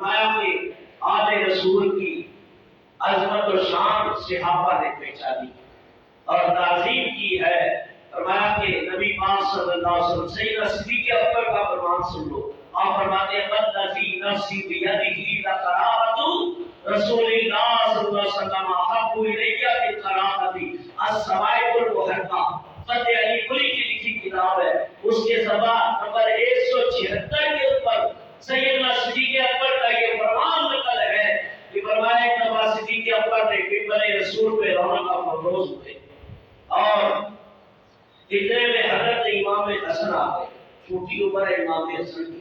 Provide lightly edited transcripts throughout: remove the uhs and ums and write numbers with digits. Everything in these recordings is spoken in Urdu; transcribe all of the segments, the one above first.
فرمایا کہ آل رسول کی عظمت و شان صحابہ نے پہچانی اور تعظیم کی ہے۔ فرمایا کہ نبی پاک صلی اللہ علیہ وسلم سیدنا صدیق اکبر کا فرمان سن لو۔ آپ فرماتے ہیں والذی نفسی بیدہ لقرابۃ رسول اللہ صلی اللہ علیہ وسلم احب الیہ بالقرابۃ السوائب المحرقہ۔ فتح علی پوری کی لکھی کتاب ہے، اس کے صفحہ نمبر 176 کے اوپر سیدنا صدیق اکبر کا یہ فرمان نقل ہے کہ فرمایا ایک دفعہ صدیق اکبر نے ممبر رسول پہ رونق افروز ہوئے اور اتنے میں حضرت امام حسن آ گئے، چھوٹی عمر ہے امام حسن کی،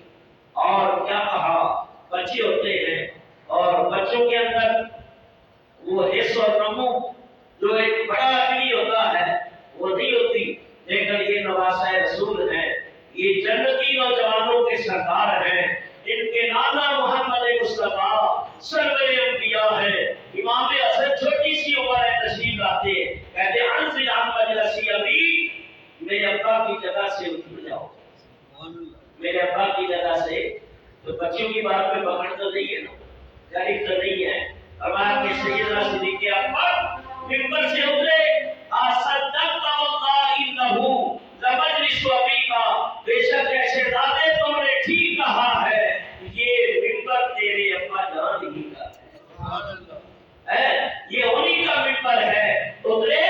اور کیا کہا بچے ہوتے ہیں اور بچوں کے اندر وہ حس اور نمو جو ایک بڑا عقلی ہوتا ہے وہ نہیں ہوتی، لیکن یہ نواسہ رسول ہیں، یہ جنتی نوجوانوں کے سردار ہیں، ان کے نانا محمد مصطفیٰ سرور انبیاء ہے۔ امام حسن چھوٹی سی عمر ہے، تشریف لاتے کہتے ہیں انزل عن مجلسی ابی، میرے ابا کی جگہ سے اٹھ جاؤ، میرے ابا کی جگہ سے۔ تو بچوں کی بات میں پکڑ تو نہیں ہے نا، غریب تو نہیں ہے۔ فرمایا کہ سیدنا صدیق اکبر ممبر سے اترے، اصدقت واللہ انہ لمجلس ابیک، بے شک اے شہزادے تم نے ٹھیک کہا ہے، یہ ممبر تیرے ابا جان ہی کا ہے، یہ انہی کا ممبر ہے۔ اترے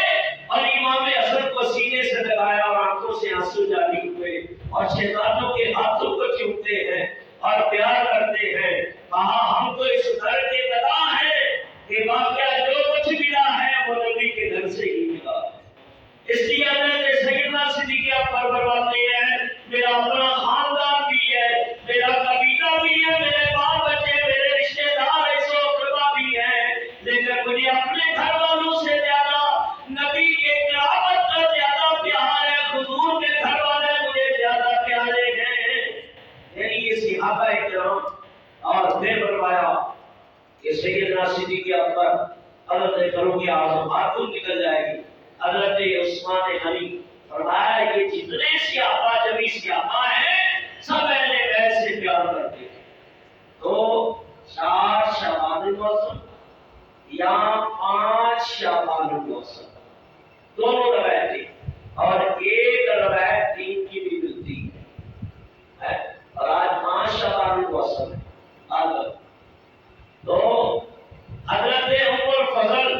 اور امام حسن کو سینے سے لگایا اور آنکھوں سے آنسو جاری ہوئے اور شہزادوں کے ہاتھوں کو چومتے ہیں اور پیار کرتے ہیں۔ کہا ہم تو اس گھر کے گدا ہیں کہ واقعہ جو کچھ ملا ہے وہ نبی کے گھر سے ہی ملا ہے۔ اس لیے حضرت سیدنا صدیق اکبر فرماتے ہیں میرا اپنا خاندان بھی ہے، میرا قبیلہ بھی ہے، میرے بال بچے میرے رشتے دار ایسے اقربا بھی ہیں، لیکن مجھے اپنے گھر والوں سے زیادہ نبی کے قرابت کا زیادہ پیار ہے، حضور کے گھر والے مجھے زیادہ پیارے ہیں۔ یعنی یہ صحابہ کرام۔ اور پھر فرمایا کہ سیدنا صدیق اکبر حضرت فاروق اعظم ہاتھوں نکل جائے گی، حضرت عثمان غنی فرمایا یہ جتنے صحابہ جبھی صحابہ ہیں سب اہل بیت سے پیار کرتے ہیں۔ تو 4 شعبان الموسم یا 5 شعبان الموسم دونوں روایتیں، اور ایک روایت 3 کی بھی ملتی ہے، اور آج 5 شعبان الموسم ہے۔ تو حضرت ام الفضل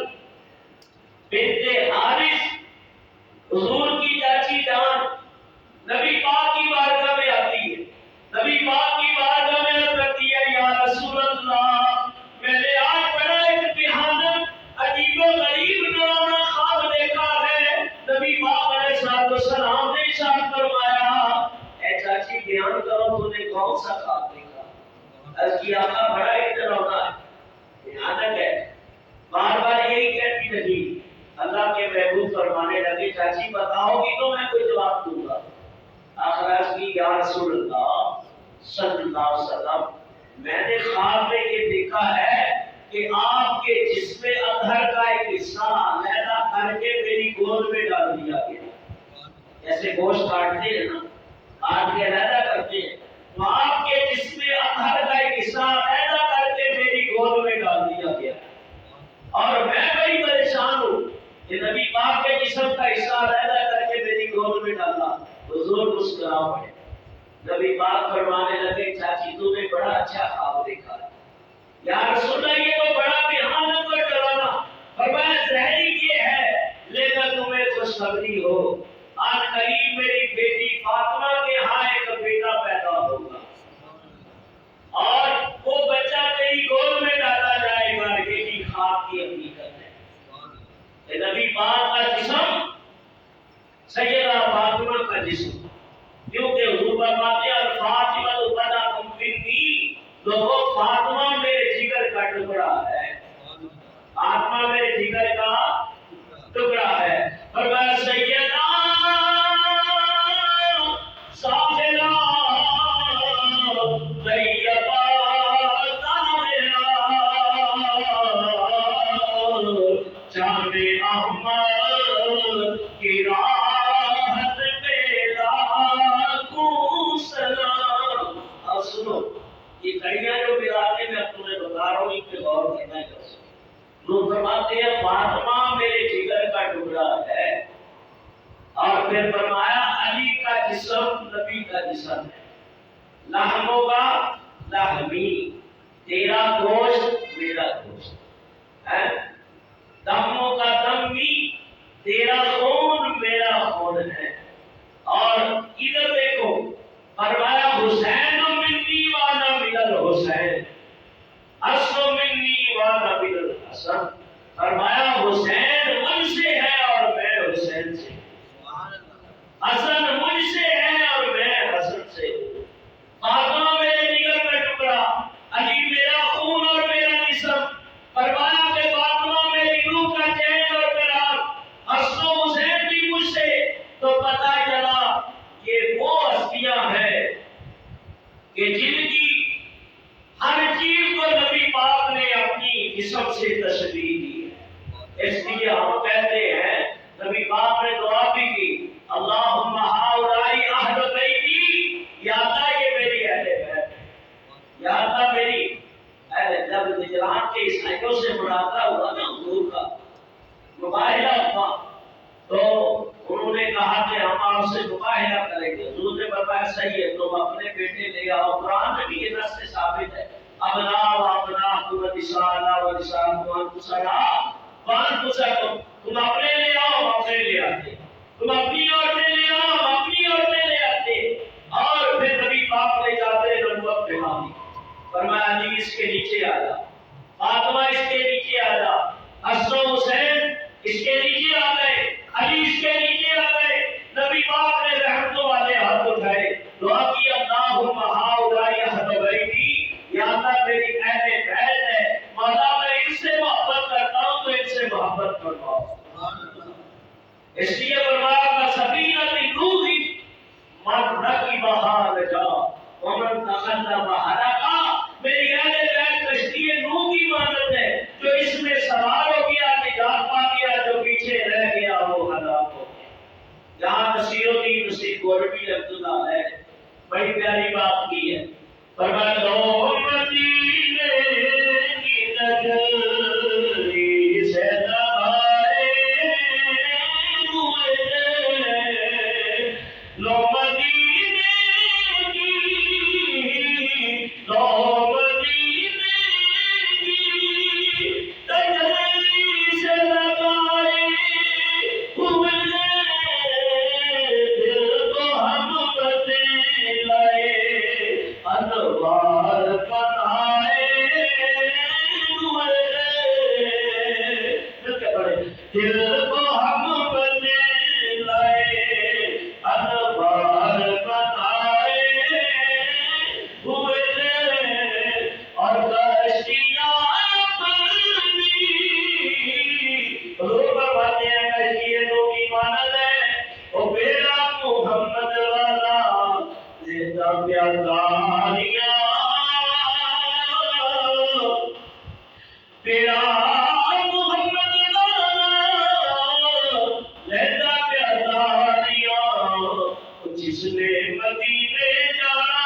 بنت حارث حضور کی چاچی جان نبی پاک کی بارگاہ میں آتی ہے، نبی پاک کی بارگاہ میں عرض کرتی ہے یا رسول اللہ میں نے آج بڑا ایک بھیانک عجیب و غریب ڈراؤنا خواب دیکھا ہے۔ نبی پاک علیہ السلام نے ارشاد فرمایا اے چاچی بیان کرو تو نے کون سا خواب دیکھا؟ عرض کیا آقا بڑا ایک ڈراؤنا ہے، بھیانک ہے۔ بار بار یہی کہتی رہی، اللہ کے محبوب فرمانے لگے چاچی بتاؤ گی تو میں کوئی جواب دوں گا۔ آخر عرض کی یا رسول اللہ صلی اللہ علیہ وسلم میں نے خواب میں یہ دیکھا ہے کہ آپ کے جسم اطہر کا ایک حصہ علیحدہ کر کے میری گود میں ڈال دیا گیا، جیسے گوشت کاٹتے ہیں نا، کاٹ کے علیحدہ کرتے ہیں، تو آپ کے جسم اطہر کا ایک حصہ علیحدہ کر کے میری گود میں ڈال دیا گیا، اور میں بڑی پریشان ہوں کہ نبی پاک کے جسم کا حصہ علیحدہ کر کے میری گود میں ڈالا۔ حضور مسکرا پڑے، نبی پاک فرمانے لگے چاچی تو نے بڑا اچھا خواب دیکھا ہے۔ یا رسول اللہ یہ تو بڑا بھیانک اور ڈرانا، فرمایا ظاہری یہ ہے لیکن تمہیں خوشخبری ہو، آج قریب میری بیٹی فاطمہ کے ہاں ایک بیٹا پیدا ہوگا اور وہ بچہ تیری گود میں ڈالا جائے گا، یہی خواب کی حقیقت ہے۔ نبی پاک کا جسم سیدہ فاطمہ کا جسم، کیونکہ حضور فرماتے ہیں الفاطمہ بضعۃ منی، لوگوں فاطمہ میرے جگر کا ٹکڑا ہے، فاطمہ میرے جگر کا ٹکڑا ہے۔ فرمایا سیدہ ساجدہ طیبہ طاہرہ چاند احمد کی راحت پہ لاکھوں سلام۔ اور سنو یہ کڑیاں جو براتے میں تو فرماتے ہیں فاطمہ میرے جگر کا ٹکڑا ہے، اور پھر فرمایا علی کا جسم نبی کا جسم ہے، لحموں کا لحمی، تیرا گوشت میرا گوشت ہے، دموں کا دمی، تیرا خون میرا خون ہے۔ اور ادھر دیکھو فرمایا حسین منی وانا من الحسین، حسن منی وانا من الحسن، فرمایا حسین مجھ سے ہے اور میں حسین سے، حسن مجھ سے ہے اور میں حسن سے ہوں، فاطمہ میرے جگر کا ٹکڑا، علی میرا خون اور میرا جسم، فرمایا کہ فاطمہ میری روح کا چین اور قرار، حسن و حسین بھی مجھ سے، تو پتہ چلا یہ وہ ہستیاں ہیں کہ جن کی ہر چیز کو نبی پاک نے اپنی جسم سے تشریح دی ہے۔ اس لیے ہم کہتے ہیں نبی پاک نے دعا بھی کی، اللہم ہؤلاء اہل بیتی، یا اللہ یہ میری اہل بیت ہے، یا اللہ میری اہل۔ جب نجران کے عیسائیوں سے مناظرہ ہوا نا حضور کا مباہلہ ہوا، تو انہوں نے کہا کہ ہم آپ سے مباہلہ کریں گے، حضور نے فرمایا صحیح ہے، تم اپنے بیٹے لے آؤ، قرآن میں بھی یہ نص سے ثابت ہے، ابناء و ابناءکم ونساءنا ونساءکم انفسنا وانفسکم، تم اپنے لے آؤ ہم اپنے لے آتے، تم اپنی عورتیں لے آؤ ہم اپنی عورتیں لے آتے۔ اور پھر نبی پاک نے جاتے نبوت پہ مانی، فرمایا علی اس کے نیچے آ جا، فاطمہ اس کے نیچے آ جا، حسن و حسین اس کے نیچے آ گئے، علی اس کے نیچے آ گئے۔ نبی پاک نے رحمتوں والے ہاتھ اٹھائے، دعا کی اللہم ہؤلاء اہل بیتی، یا اللہ میری اہل بیت ہے، مولا میں ان سے محبت کرتا ہوں تو ان سے محبت فرماؤ۔ اس لیے فرمایا کہ سفینۃ الروح من رکبھا نجا ومن تخلفها ہلکا، میری اہل بیت کشتی نوح کی مانند ہے، جو اس میں سوار ہو گیا نجات پا گیا، جو پیچھے رہ گیا وہ ہلاک ہو گیا۔ یہاں نصیر الدین نصیر گولوی رحمۃ اللہ علیہ بڑی پیاری بات کی ہے، فرمایا لو مدینے کی نگری سے دبائے ہوئے، لو مدینے کی، لو مدینے کی تجلی سے لگائے ہوئے، دل کو ہم بدلائے انوار بنائے ہوئے، دل کو ہم بدلائے انوار بنائے ہوئے، اور کشتیاں اپنی روح بناتے ہیں، کشتیاں نوح کی مانند ہے، وہ بیڑا محمد والا زندہ پیاداریاں، بیڑا محمد والا زندہ پیاداریاں، جس نے مدینے جانا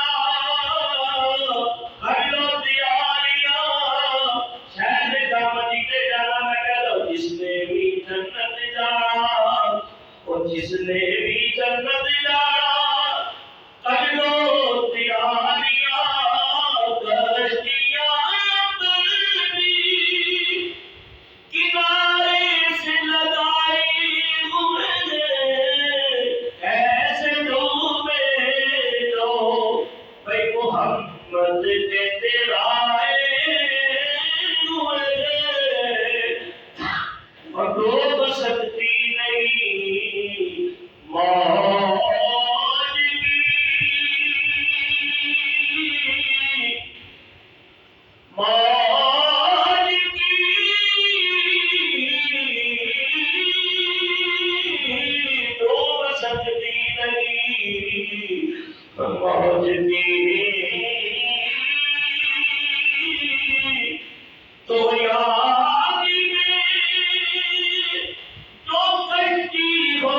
کر لو تیاریاں، شہر کا مدینے جانا میں کہہ دو، جس نے بھی جنت جانا، اور جس نے بھی جنت جانا کر لو تیاریاں، کشتیاں اپنی کنارے سے لگائی ہوئے، ایسے ڈوبے دو بھائی محمد کے تیرائے ہوئے، اور ڈوب سکتی نہیں موج کی، موج کی ڈوب سکتی نہیں موج کی، تو یاد میں جو کشتی ہو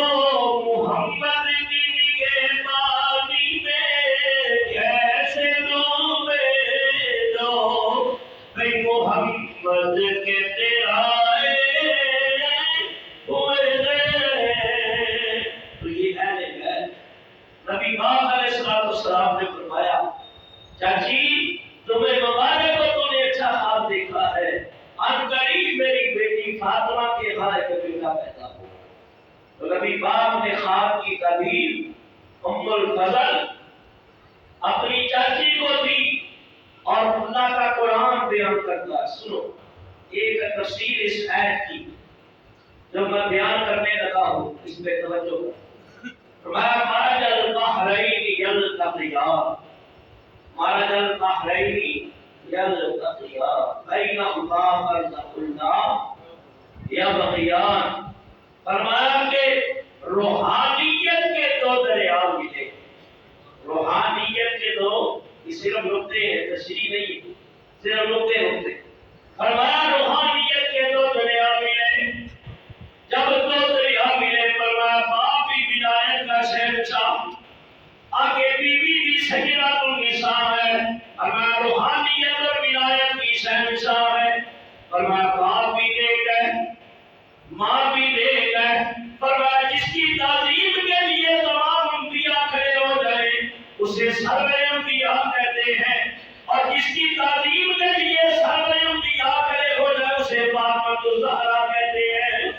محمد جن کے پانی میں، کیسے ڈوبے دو بھائی محمد کے تیرا تو نبی پاک نے خواب کی تعبیر ام الفضل اپنی چاچی کو دی اور اللہ کا قرآن بیان کرتا. سنو ایک تفسیر اس آیت کی جو میں بیان کرنے لگا ہوں، اس پہ توجہ کرو. فرمایا مرج البحرین یلتقیان، مرج البحرین یلتقیان بینہما برزخ لا یبغیان. فرمایا کہ روحانیت کے دو دریا ملے. روحانیت کے دو، یہ صرف نقطے ہیں، تشریح نہیں، صرف نقطے. فرمایا روحانیت کے دو دریا ملے. جب دو دریا ملے، فرمایا باپ بھی ولایت کا شہنشاہ، آگے بیوی بھی سیدۃ النساء ہے. فرمایا روحانیت اور ولایت کی شہنشاہ ہے. فرمایا باپ بھی نیک ہے، ماں بھی نیک ہے. فرمایا جس کی تعظیم کے لیے تمام انبیاء کھڑے ہو جائے اسے سرور انبیاء کہتے ہیں، اور جس کی تعظیم کے لیے سرور انبیاء کھڑے ہو جائے اسے فاطمہ الزہرا کہتے ہیں.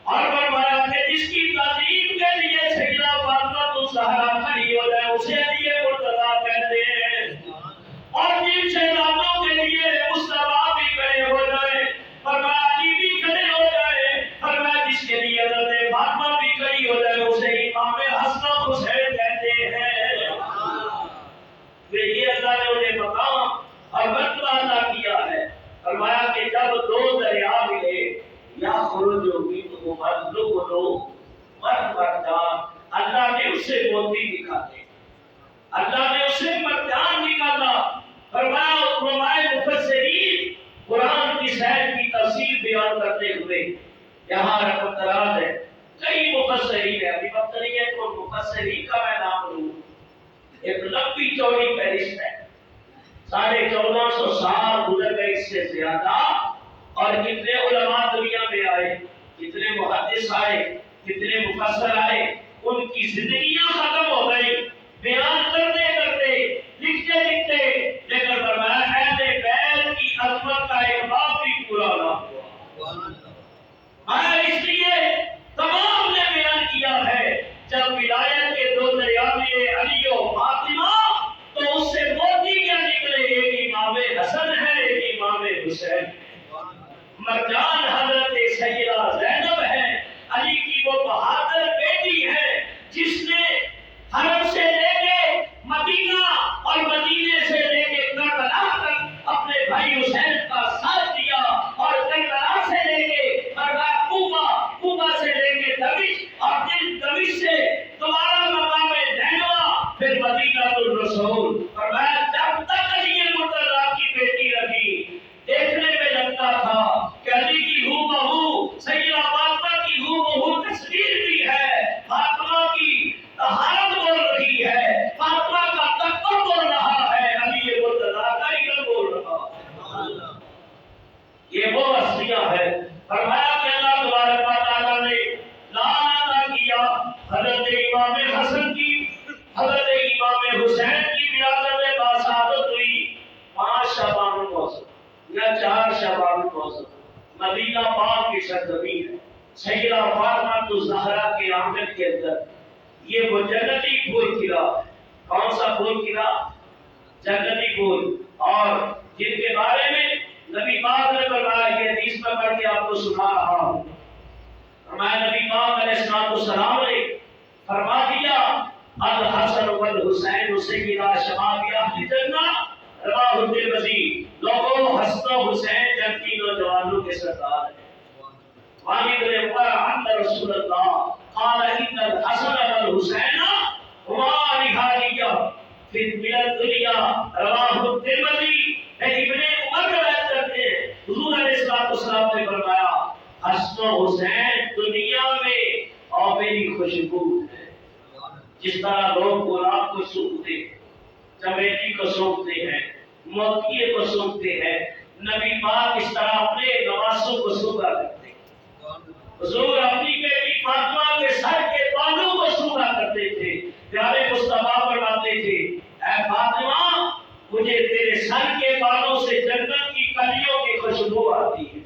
اور فرمایا کہ جس کی تعظیم کے لیے سیدہ فاطمہ الزہرا کھڑی ہو جائے اسے علی مرتضیٰ کہتے ہیں. اور جن شہزادوں کے لیے مصطفیٰ بھی کھڑے ہو جائے، فرمایا علی بھی کھڑے ہو جائے، فرمایا جس کے لیے حضرت فاطمہ بھی کھڑی ہو جائے اسے امام حسن و حسین کہتے ہیں. یہ اللہ نے انہیں مقام اور مرتبہ عطا کیا ہے. فرمایا کہ جب دو دریا ملے یا خروجو منہما لؤلؤ والمرجان، اللہ نے اسے موتی نکالے، اللہ نے اسے مرجان نکالا. فرمایا علماء مفسرین قرآن کی شاید کی تفسیر بیان کرتے ہوئے یہاں رقم دراز ہے، کئی مفسرین ہے، ابھی وقت نہیں ہے تو مفسرین کا میں نام لوں. ایک لمبی چوڑی فہرست ہے، 1450 سال گزر گئے اس سے زیادہ، اور کتنے علماء دنیا میں آئے، کتنے محدث آئے، کتنے مفسر آئے، ان کی زندگیاں ختم ہو گئی بیان کرتے کرتے، لکھتے لکھتے، لیکن فرمایا اہل بیت کی عظمت کا ایک باب بھی پورا نہ ہوا. اس لیے تمام نے بیان کیا ہے جب ولایت کے دو دریا ملے علی و فاطمہ تو اس سے موتی کیا نکلے، ایک امام حسن ہے ایک امام حسین. مرجان حضرت سیدہ زینب ہے، علی کی وہ بہادر بیٹی ہے جس نے حرم سے لے کے مدینہ اور مدینے سے لے کے کربلا تک اپنے بھائی حسین کا ساتھ دیا، اور کربلا سے لے کے کوفہ سے لے کے دمشق، اور دمشق سے دوبارہ مقام نینوا، پھر مدینہ الرسول. فرمایا جب تک علی مرتضیٰ کی بیٹی رہی دیکھنے میں لگتا تھا کہ علی کی ہو بہو سیدہ فاطمہ کی ہو بہو تصویر بھی ہے، فاطمہ کی طہارت بول رہی ہے، فاطمہ کا تقویٰ بول رہا ہے، علی مرتضیٰ کا علم بول رہا ہے. یہ وہ ہستیاں ہے. فرمایا کہ اللہ تبارک و تعالیٰ نے لعنت عطا کیا حضرت امام حسن کی، حضرت امام حسین کی ولادت میں باسعادت ہوئی 5 شعبان الموسم یا 4 شعبان الموسم، مدینہ پاک کی سرزمین ہے، سیدہ فاطمہ الزہرا کے آنگن کے اندر یہ وہ جنتی پھول کھلا. کون سا پھول کھلا؟ جنتی پھول. اور جن کے بارے میں نبی پاک نے فرمایا، یہ حدیث میں پڑھ کے آپ کو سنا رہا ہوں. فرمایا نبی پاک علیہ السلام نے فرما دیا الحسن والحسین سیدا شباب اہل جنہ رواہ الترمذی. لوگوں حسن و حسین جنتی نوجوانوں کے سردار ہیں. والد عمر عند رسول اللہ قال ان الحسن والحسین ہما رحالیہ فی الدنیا رواہ الترمذی. ابن عمر روایت کرتے ہیں حضور علیہ السلام نے فرمایا حسن و حسین دنیا میں اور میری خوشبو ہے. جس طرح لوگ گلاب کو سونگتے ہیں، چمیلی کو سونگتے ہیں، موتیے کو سونگتے ہیں، نبی پاک اس طرح اپنے نواسوں کو سونگا کرتے ہیں. حضور اپنی بیٹی فاطمہ کے سر کے بالوں کو سونگا کرتے تھے. پیارے مصطفیٰ فرماتے تھے اے فاطمہ مجھے تیرے سر کے بالوں سے جنت کی کلیوں کی خوشبو آتی ہے،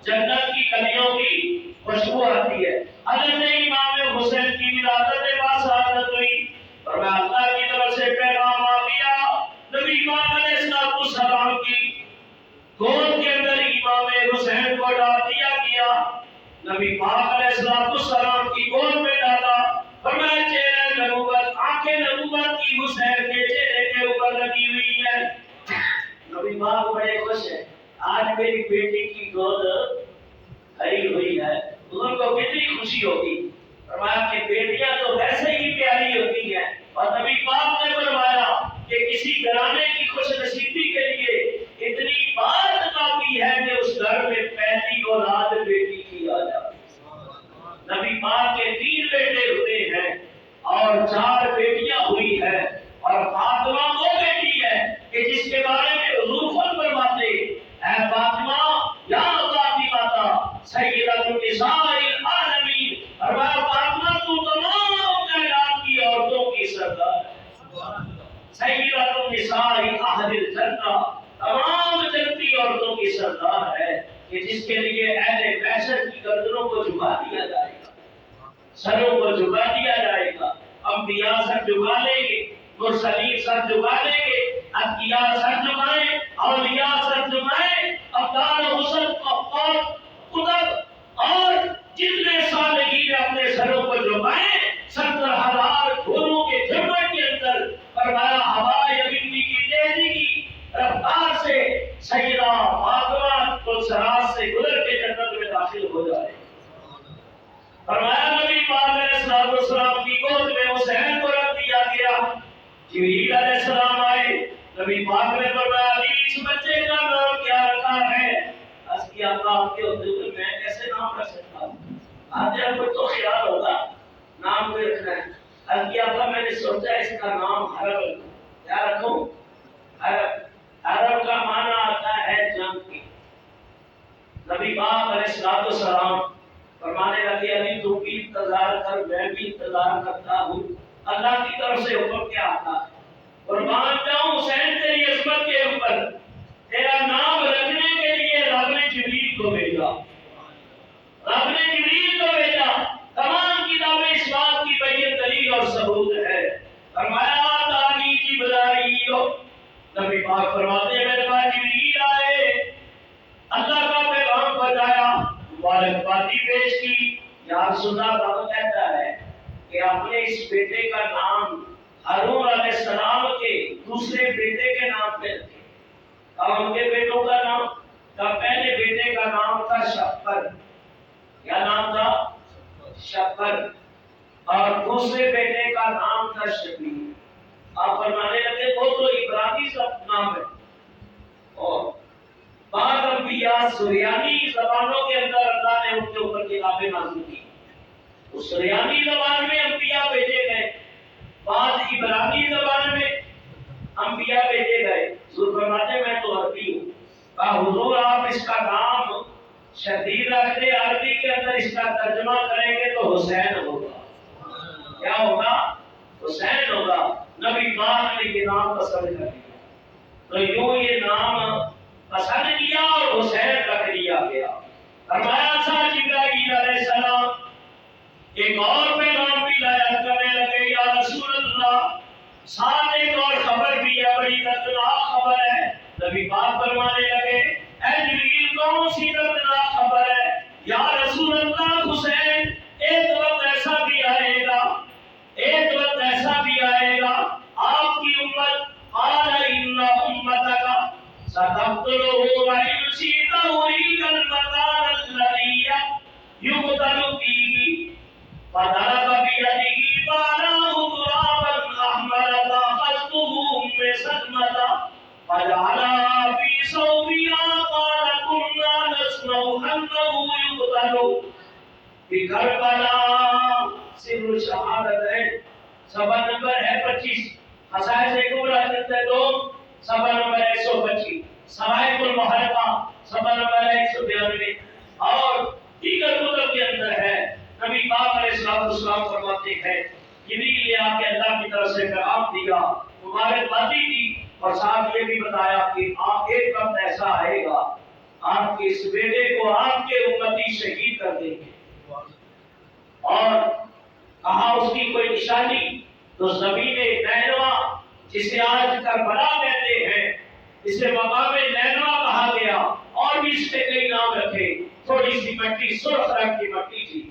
جنت کی کلیوں کی خوشبو آتی ہے. حضرت امام حسین کی ولادت باصادت ہوئی اور میں اللہ کی طرف سے پیغام آ گیا نبی پاک علیہ السلام کی گود کے اندر امام حسین کو ڈال دیا گیا نبی پاک علیہ السلام کی گود میں ڈالا فرمایا چہرہ نبوت آنکھیں نبوت کی حسین کے چہرے کے اوپر لگی ہوئی ہے نبی پاک بڑے خوش ہیں آج میری بیٹی کی گود بھری ہوئی ہے ان کو کتنی خوشی ہوگی فرمایا کہ بیٹیاں تو ویسے ہی پیاری ہوتی ہیں اور نبی پاک نے فرمایا کہ کسی گھرانے کی خوش نصیبی کے لیے اتنی بات کافی ہے کہ اس گھر میں پہلی اولاد بیٹی کی آ جائے نبی پاک کے 3 بیٹے ہوئے ہیں اور 4 بیٹیاں ہوئی ہے اور فاطمہ وہ بیٹی ہے کہ جس کے بارے میں حضور خود فرماتے اے فاطمہ یا فاطمہ سیدۃ النساء العالمین فرمایا فاطمہ تو تمام کائنات کی عورتوں کی سردار ہے سیدۃ النساء اہل الجنہ تمام جنتی عورتوں کی سردار ہے کہ جس کے لیے اہل محشر کی گردنوں کو جھکا دیا جائے گا سروں کو جھکا دیا جائے گا انبیاء سر جھکا لیں گے مرسلین سر جھکا لیں گے انبیاء سر جھکائیں اولیاء سر جھکائیں ابدال حسن افقار قدر اور جتنے صالحین اپنے سروں کو جھکائیں 70,000 گھوڑوں کے جھمٹ کے اندر فرمایا ہوائے ابنی کی تیزی کی رفتار سے سیدہ فاطمہ کو سراج سے گزر کے جنت میں داخل ہو جائے فرمایا نبی پاک علیہ السلام کی گود میں حسین کو رکھ دیا گیا جبریل علیہ السلام آئے نبی پاک نے فرمایا اس بچے کا نام کیا رکھا ہے اس کی آپ کے حضور میں کیسے نام رکھ سکتا ہوں آج آپ کو تو خیال ہوگا نام کو رکھنا ہے اس کی آپ میں نے سوچا اس کا نام حرب کیا رکھوں حرب کا معنی آتا ہے جنگ کی نبی پاک علیہ السلام فرمانے لگے ابھی تو بھی انتظار کر میں بھی انتظار کرتا ہوں اللہ کی طرف سے حکم کیا آتا ہے قربان جاؤں حسین تیری عظمت کے اوپر تیرا نام رکھنے کے لیے رب نے جبریل کو بھیجا رب نے جبریل کو بھیجا تمام کتابیں اس بات کی بین دلیل اور ثبوت ہے فرمایا تانی جبرائیل نبی پاک فرماتے ہیں میرے پاس جبریل آئے اللہ کا پیغام بتایا مبارکبادی پیش کی یا رسول اللہ کہتا ہے کہ اپنے اس بیٹے کا نام ہارون علیہ السلام کے دوسرے بیٹے کے نام پہ رکھے اور ان کے بیٹوں کا نام کا پہلے بیٹے کا نام تھا شفر کیا نام تھا شفر اور دوسرے بیٹے کا نام تھا شبیر آپ فرمانے لگے وہ تو عبرانی سب نام ہے اور بعض انبیاء سریانی زبانوں کے اندر اللہ نے ان کے اوپر کتابیں نازل کی اس سریانی زبان میں انبیاء بھیجے گئے بعض عبرانی زبان میں انبیاء بھیجے گئے حضور فرماتے میں تو عربی ہوں کہا حضور آپ اس کا نام شدید رکھتے عربی کے اندر اس کا ترجمہ کریں گے تو حسین ہوگا کیا ہوگا حسین ہوگا نبی پاک نے یہ نام پسند کر لیا تو یوں یہ نام پسند کیا اور حسین رکھ دیا گیا فرمایا تھا جبرائیل علیہ السلام ایک اور پیغام بھی لایا کرنے لگے یا رسول اللہ ساتھ ایک اور خبر بھی ہے بڑی دردناک خبر ہے نبی پاک فرمانے لگے اے جبریل کون سی دردناک خبر ہے یا رسول اللہ حسین ایک وقت ایسا بھی آئے گا ایک وقت ایسا بھی آئے گا آپ کی امت قال ان امتک ستقتله وإن شئت أريك المكان الذي يقتل فيه فضرب بيده فأراه ترابا أحمر فأخذته أم سلمة فجعلها في ثوبها قال كنا نسمع أنه يقتل بكربلاء سر شهادتين سبا نمبر ہے 25 خصائص کبریٰ چلتے دو سبا نمبر 125 سوائق المحرقہ سبا نمبر 192 اور دیگر کتب کے اندر ہے نبی پاک علیہ السلام فرماتے ہیں جبریل نے آ کے اللہ کی طرف سے پیغام دیا مبارکبادی دی اور ساتھ یہ بھی بتایا کہ آپ ایک وقت ایسا آئے گا آپ کے اس بیٹے کو آپ کے امتی شہید کر دیں گے اور کہا اس کی کوئی نشانی تو زمین نینوا جسے آج کربلا کہتے ہیں، اسے مقام نینوا کہا گیا، اور بھی اس کے کئی نام رکھے۔ تھوڑی سی مٹی سرخ رنگ کی مٹی تھی،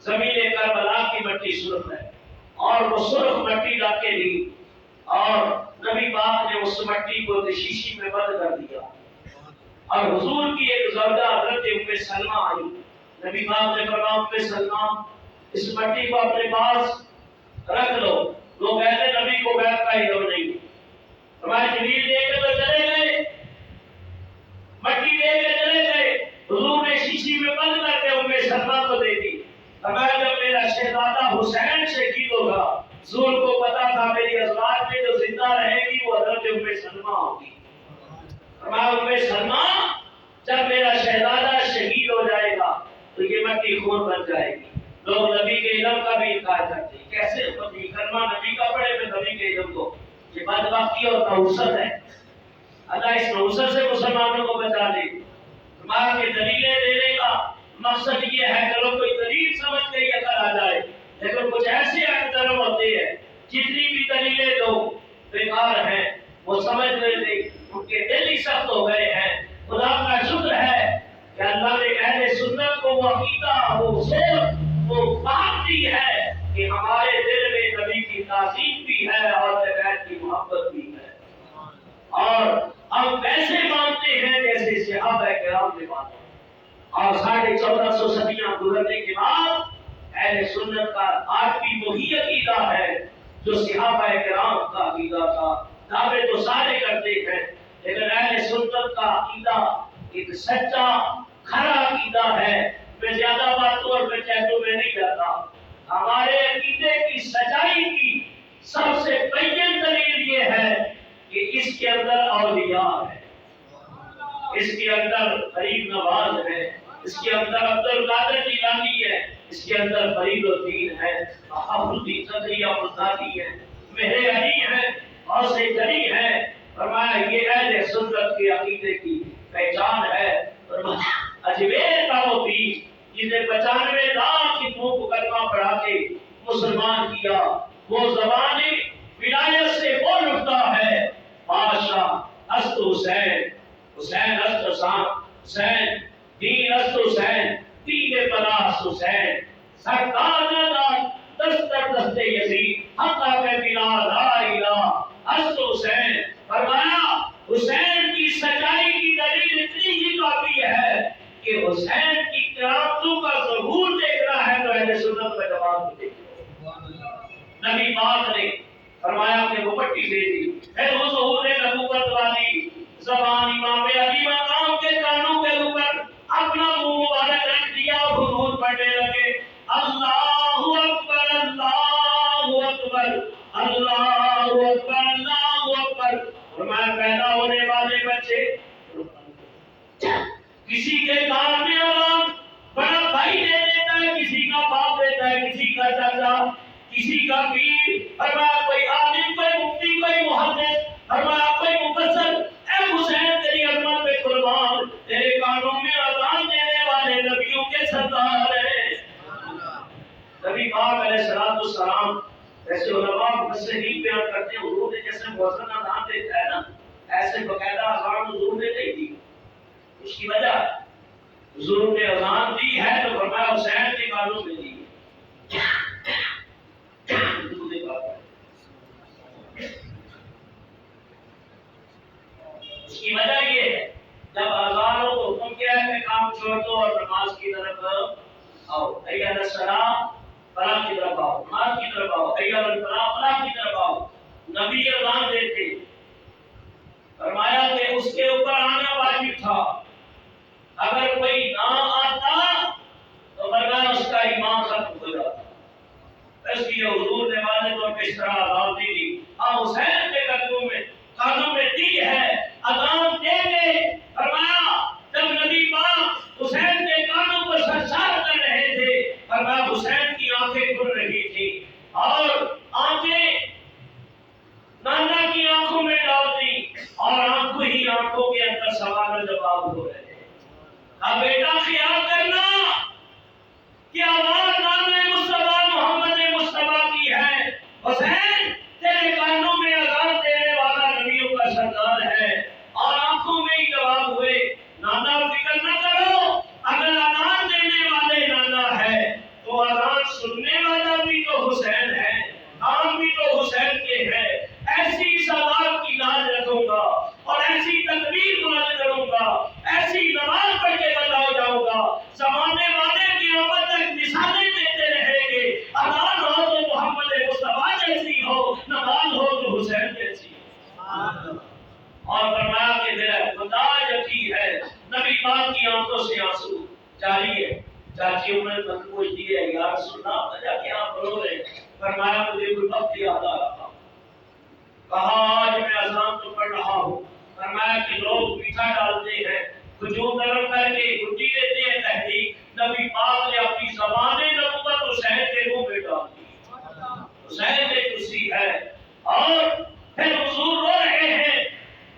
زمین کربلا کی مٹی سرخ ہے، اور وہ سرخ مٹی لا کے لی اور نبی پاک نے اس مٹی کو شیشی میں بند کر دیا، اور حضور کی ایک زوجہ حضرت ام سلمہ آئی۔ نبی پاک نے فرمایا ام سلمہ اس مٹی کو اپنے پاس رکھ لو۔ لوگ کہتے نبی کو غیب کا علم نہیں، فرمایا جبریل دے کے تو چلے گئے، مٹی دے کے چلے گئے، حضور نے شیشی میں بند کر کے ام سلمہ کو دے دی۔ فرمایا جب میرا شہزادہ حسین شہید ہوگا، حضور کو پتا تھا میری ازواج میں جو زندہ رہے گی وہ حضرت ام سلمہ ہوگی۔ فرمایا ام سلمہ جب میرا شہزادہ شہید ہو جائے گا تو یہ مٹی خون بن جائے گی۔ لوگ نبی کے علم کا بھی انکار کرتے ہیں، کیسے کلمہ نبی کا پڑھے میں نبی کے علم کو، یہ بدبختی اور نحوست ہے۔ اللہ اس نحوست سے مسلمانوں کو بچا لے۔ فرمایا کہ دلیلیں دینے کا مقصد یہ ہے کہ لوگ کوئی دلیل سمجھ کے یہ کر آ جائے، لیکن کچھ ایسے احترام ہوتے ہیں جتنی بھی دلیلیں دو بیکار ہیں، وہ سمجھ نہیں، ان کے دل ہی سخت ہو گئے ہیں۔ خدا کا شکر ہے کہ اللہ نے اہل سنت کو وہ عقیدہ، وہ سوچ، وہ بات دی ہے کہ ہمارے دل میں نبی کی تعظیم بھی ہے اور بیت کی محبت بھی ہے، اور ہم ویسے مانتے ہیں جیسے صحابہ کرام نے مانا۔ اور 1450 صدیاں گزرنے کے بعد اہل سنت کا آج بھی وہی عقیدہ ہے جو صحابہ کرام کا عقیدہ تھا۔ دعوے تو سارے کرتے ہیں، لیکن اہل سنت کا عقیدہ ایک سچا کھرا عقیدہ ہے۔ میں زیادہ باتوں اور پنچایتوں میں نہیں جاتا۔ ہمارے عقیدے کی سچائی کی سب سے بین دلیل یہ ہے کہ اس کے اندر اولیاء ہے، اس کے اندر غریب نواز ہے، اس کے اندر عبد القادر جیلانی ہے، اس کے اندر فرید الدین ہے، الدین صدری الدادی ہے، مہر علی ہے، اور سے جلی ہے۔ فرمایا یہ اہل سنت کے عقیدے کی پہچان ہے۔ فرمایا اجمیر کا وہ پیر جسے 95 لاکھ ہندوؤں کو کلمہ پڑھا کے مسلمان کیا، وہ زبان ولایت سے بول اٹھتا ہے بادشاہ است حسین، حسین است حسان، حسین دین است حسین، دین پلاس حسین، سرکار نظر دستر دست یزید حقا میں بلا لا الہ است حسین۔ فرمایا حسین کی سچائی کی دلیل اتنی ہی کافی ہے کہ حسین کی کرامتوں کا ظہور دیکھنا ہے تو اہل سنت کا جواب دیکھنا۔ نبی پاک نے فرمایا کہ وہ پٹی دے دی، پھر وہ ظہور نبوت والی زبان امام علی مقام کے کانوں کے اوپر اپنا منہ مبارک رکھ دیا اور حضور پڑھنے لگے اللہ اکبر اللہ اکبر اللہ اکبر اللہ اکبر۔ فرمایا پیدا ہونے والے بچے کسی کے کان میں اذان بڑا بھائی دے دیتا ہے، کسی کا باپ دیتا ہے، کسی کا چاچا، کسی کا پیر، فرمایا کوئی عالم، کوئی مفتی، کوئی محدث، فرمایا کوئی مفسر، اے حسین تیری عظمت پہ قربان، تیرے کانوں میں اذان دینے والے نبیوں کے سردار ہیں۔ نبی پاک علیہ السلام ایسے علماء مفسرین بیان کرتے ہیں حضور نے جیسے مؤذن اذان دیتا ہے نا، ایسے باقاعدہ اذان حضور نے نہیں دی۔ اس کی وجہ حضور نے اذان دی ہے تو فرمایا حسین کے کانوں میں دی۔ اس کی وجہ یہ ہے جب اذانوں کو حکم کیا ہے کہ کام چھوڑ دو اور نماز کی طرف آؤ، حی علی الصلاۃ فلاح کی طرف آؤ، نماز کی طرف آؤ، حی علی الفلاح فلاح کی طرف آؤ، نبی اذان دیتے، فرمایا کہ اس کے اوپر آنا واجب تھا، اگر کوئی نہ آتا تو فرمایا اس کا ایمان ختم ہو جاتا۔ اس لیے حضور نے واضح طور پہ اس طرح اذان دی، حسین کے کانوں میں دی ہے، اذان دے کے فرمایا جب نبی پاک حسین کے کانوں کو سرشار کر رہے تھے، فرمایا حسین کی آنکھیں کھل رہی تھی اور آنکھیں نانا کی آنکھوں میں ڈال دی اور آنکھوں ہی آنکھوں کے اندر سوال و جواب ہو رہے ہیں۔ اب بیٹا خیال کرنا کہ آواز نام جاری ہے. چاچی عمر بن پوچھتی ہے یا رسول اللہ وجہ کیا رو رہے؟ فرمایا مجھے کوئی وقت یاد آ رہا. کہا آج میں اذان تو پڑھ رہا ہوں. فرمایا کہ لوگ میٹھا ڈالتے ہیں کھجور گرم کر کے گٹی دیتے ہیں تحریک نبی پاک نے اپنی زبان نبوت حسین کے منہ میں ڈال دی. حسین نے کرسی ہے اور پھر حضور رو رہے ہیں.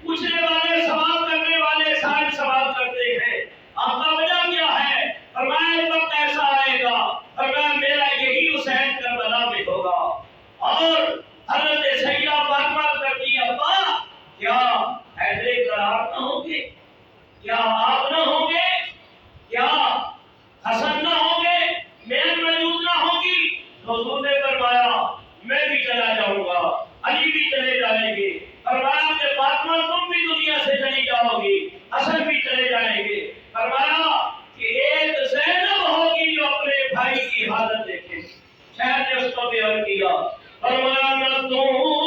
پوچھنے والے سوال کرنے والے سارے سوال کرتے ہیں آپ کا وجہ کیا ہے؟ فرمایا ایک وقت ایسا آئے گا فرمایا میرا یہی حسین کربلا میں ہوگا. اور حضرت سیدہ فاطمہ کرتی ابا کیا حیدر قرار نہ ہوں گے؟ کیا آپ نہ ہوں گے؟ کیا حسن نہ ہوں گے؟ میں موجود نہ ہوں گی؟ حضور نے فرمایا میں بھی چلا جاؤں گا علی بھی چلے جائیں گے. فرمایا کہ فاطمہ تم بھی دنیا سے چلی جاؤ گی حسن بھی چلے جائیں گے. فرمایا کہ ایک زینب ہوگی جو اپنے بھائی کی حالت دیکھے. شاید نے اس کو بیان کیا فرمایا نہ تم